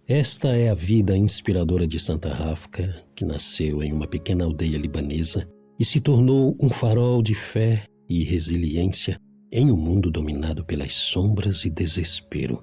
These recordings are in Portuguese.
Esta é a vida inspiradora de Santa Rafka, que nasceu em uma pequena aldeia libanesa e se tornou um farol de fé e resiliência em um mundo dominado pelas sombras e desespero.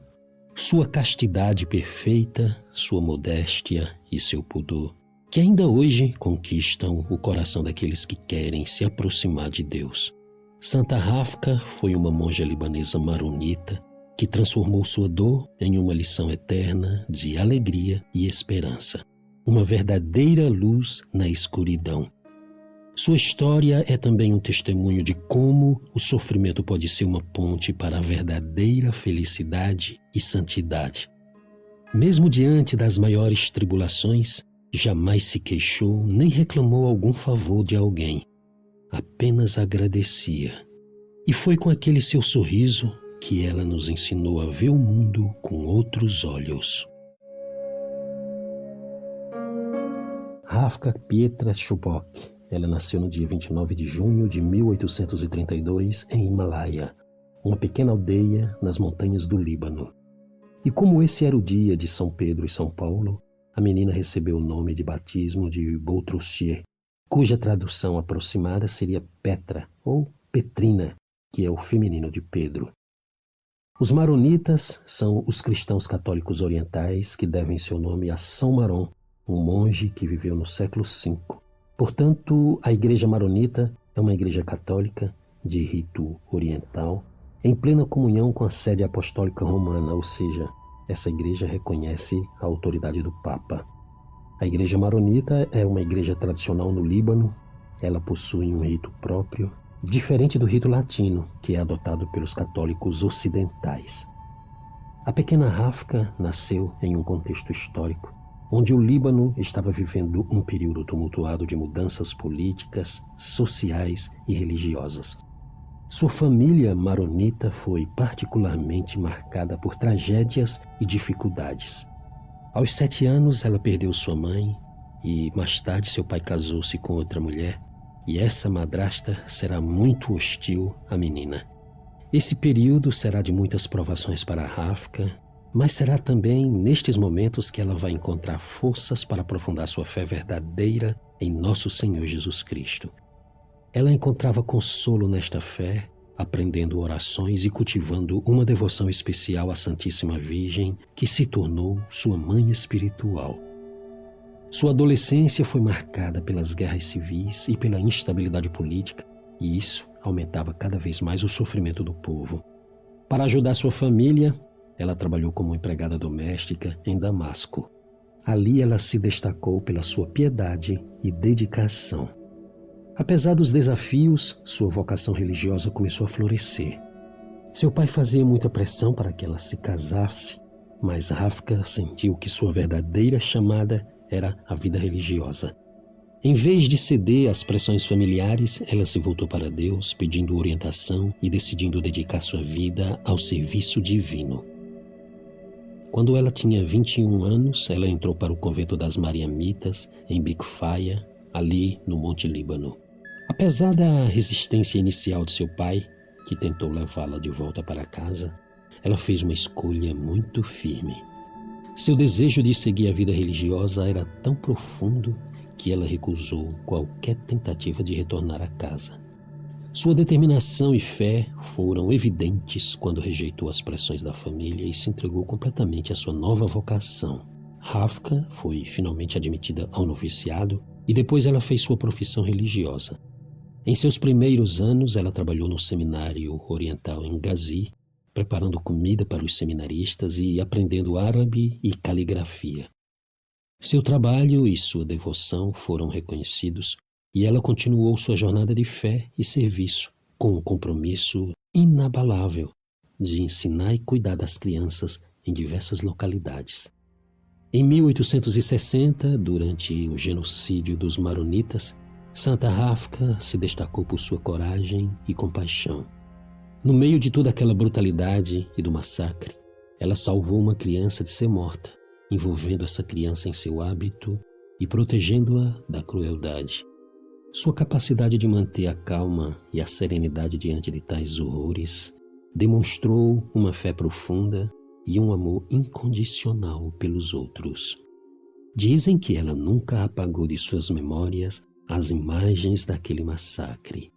Sua castidade perfeita, sua modéstia e seu pudor, que ainda hoje conquistam o coração daqueles que querem se aproximar de Deus. Santa Rafka foi uma monja libanesa maronita que transformou sua dor em uma lição eterna de alegria e esperança, uma verdadeira luz na escuridão. Sua história é também um testemunho de como o sofrimento pode ser uma ponte para a verdadeira felicidade e santidade. Mesmo diante das maiores tribulações, jamais se queixou nem reclamou algum favor de alguém, apenas agradecia. E foi com aquele seu sorriso que ela nos ensinou a ver o mundo com outros olhos. Rafka Pietra Chubok. Ela nasceu no dia 29 de junho de 1832 em Himalaia, uma pequena aldeia nas montanhas do Líbano. E como esse era o dia de São Pedro e São Paulo, a menina recebeu o nome de batismo de Boutroussier, cuja tradução aproximada seria Petra ou Petrina, que é o feminino de Pedro. Os maronitas são os cristãos católicos orientais que devem seu nome a São Maron, um monge que viveu no século V. Portanto, a Igreja Maronita é uma igreja católica de rito oriental, em plena comunhão com a sede apostólica romana, ou seja, essa igreja reconhece a autoridade do Papa. A Igreja Maronita é uma igreja tradicional no Líbano. Ela possui um rito próprio, diferente do rito latino, que é adotado pelos católicos ocidentais. A pequena Rafka nasceu em um contexto histórico onde o Líbano estava vivendo um período tumultuado de mudanças políticas, sociais e religiosas. Sua família maronita foi particularmente marcada por tragédias e dificuldades. Aos 7 anos, ela perdeu sua mãe e, mais tarde, seu pai casou-se com outra mulher, e essa madrasta será muito hostil à menina. Esse período será de muitas provações para Rafka, mas será também nestes momentos que ela vai encontrar forças para aprofundar sua fé verdadeira em nosso Senhor Jesus Cristo. Ela encontrava consolo nesta fé, aprendendo orações e cultivando uma devoção especial à Santíssima Virgem, que se tornou sua mãe espiritual. Sua adolescência foi marcada pelas guerras civis e pela instabilidade política, e isso aumentava cada vez mais o sofrimento do povo. Para ajudar sua família, ela trabalhou como empregada doméstica em Damasco. Ali ela se destacou pela sua piedade e dedicação. Apesar dos desafios, sua vocação religiosa começou a florescer. Seu pai fazia muita pressão para que ela se casasse, mas Rafka sentiu que sua verdadeira chamada era a vida religiosa. Em vez de ceder às pressões familiares, ela se voltou para Deus, pedindo orientação e decidindo dedicar sua vida ao serviço divino. Quando ela tinha 21 anos, ela entrou para o convento das Mariamitas, em Bikfaya, ali no Monte Líbano. Apesar da resistência inicial de seu pai, que tentou levá-la de volta para casa, ela fez uma escolha muito firme. Seu desejo de seguir a vida religiosa era tão profundo que ela recusou qualquer tentativa de retornar a casa. Sua determinação e fé foram evidentes quando rejeitou as pressões da família e se entregou completamente à sua nova vocação. Rafka foi finalmente admitida ao noviciado e depois ela fez sua profissão religiosa. Em seus primeiros anos, ela trabalhou no seminário oriental em Gazi, preparando comida para os seminaristas e aprendendo árabe e caligrafia. Seu trabalho e sua devoção foram reconhecidos e ela continuou sua jornada de fé e serviço com um compromisso inabalável de ensinar e cuidar das crianças em diversas localidades. Em 1860, durante o genocídio dos maronitas, Santa Rafka se destacou por sua coragem e compaixão. No meio de toda aquela brutalidade e do massacre, ela salvou uma criança de ser morta, envolvendo essa criança em seu hábito e protegendo-a da crueldade. Sua capacidade de manter a calma e a serenidade diante de tais horrores demonstrou uma fé profunda e um amor incondicional pelos outros. Dizem que ela nunca apagou de suas memórias as imagens daquele massacre.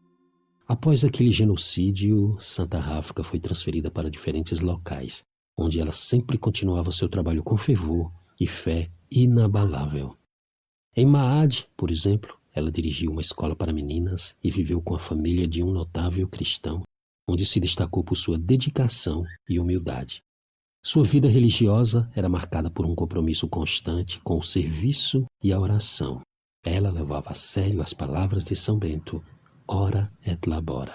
Após aquele genocídio, Santa Rafka foi transferida para diferentes locais, onde ela sempre continuava seu trabalho com fervor e fé inabalável. Em Maad, por exemplo, ela dirigiu uma escola para meninas e viveu com a família de um notável cristão, onde se destacou por sua dedicação e humildade. Sua vida religiosa era marcada por um compromisso constante com o serviço e a oração. Ela levava a sério as palavras de São Bento, ora et labora.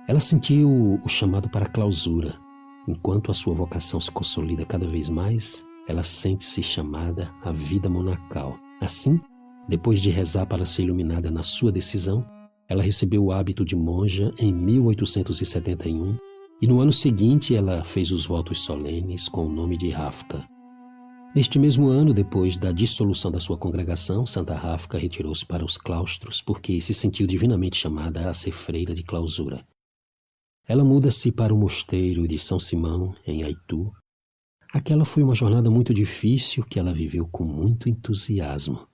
Ela sentiu o chamado para a clausura. Enquanto a sua vocação se consolida cada vez mais, ela sente-se chamada à vida monacal. Assim, depois de rezar para ser iluminada na sua decisão, ela recebeu o hábito de monja em 1871 e no ano seguinte ela fez os votos solenes com o nome de Rafka. Neste mesmo ano, depois da dissolução da sua congregação, Santa Rafka retirou-se para os claustros porque se sentiu divinamente chamada a ser freira de clausura. Ela muda-se para o mosteiro de São Simão, em Aitu. Aquela foi uma jornada muito difícil que ela viveu com muito entusiasmo.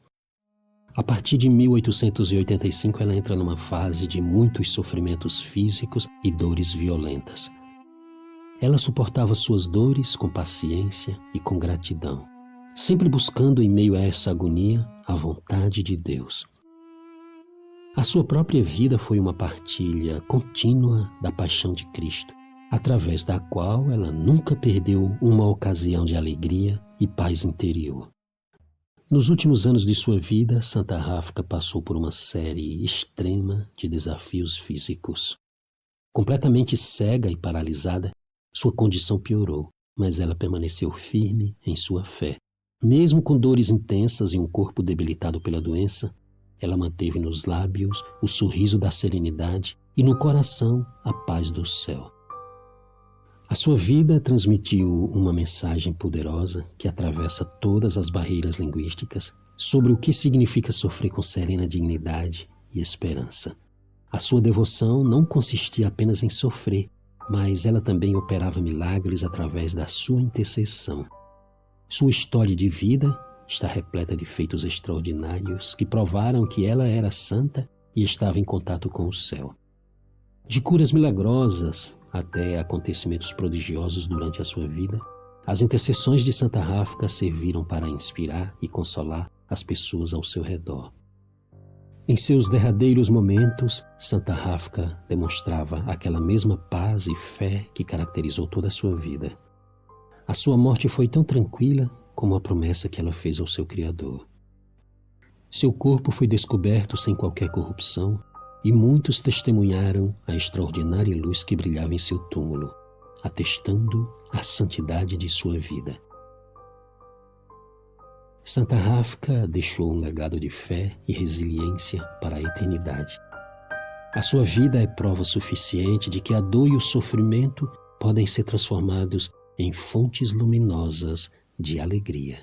A partir de 1885, ela entra numa fase de muitos sofrimentos físicos e dores violentas. Ela suportava suas dores com paciência e com gratidão, sempre buscando em meio a essa agonia a vontade de Deus. A sua própria vida foi uma partilha contínua da paixão de Cristo, através da qual ela nunca perdeu uma ocasião de alegria e paz interior. Nos últimos anos de sua vida, Santa Rafka passou por uma série extrema de desafios físicos. Completamente cega e paralisada, sua condição piorou, mas ela permaneceu firme em sua fé. Mesmo com dores intensas e um corpo debilitado pela doença, ela manteve nos lábios o sorriso da serenidade e no coração a paz do céu. A sua vida transmitiu uma mensagem poderosa que atravessa todas as barreiras linguísticas sobre o que significa sofrer com serena dignidade e esperança. A sua devoção não consistia apenas em sofrer, mas ela também operava milagres através da sua intercessão. Sua história de vida está repleta de feitos extraordinários que provaram que ela era santa e estava em contato com o céu. De curas milagrosas até acontecimentos prodigiosos durante a sua vida, as intercessões de Santa Rafka serviram para inspirar e consolar as pessoas ao seu redor. Em seus derradeiros momentos, Santa Rafka demonstrava aquela mesma paz e fé que caracterizou toda a sua vida. A sua morte foi tão tranquila como a promessa que ela fez ao seu Criador. Seu corpo foi descoberto sem qualquer corrupção e muitos testemunharam a extraordinária luz que brilhava em seu túmulo, atestando a santidade de sua vida. Santa Rafka deixou um legado de fé e resiliência para a eternidade. A sua vida é prova suficiente de que a dor e o sofrimento podem ser transformados em fontes luminosas de alegria.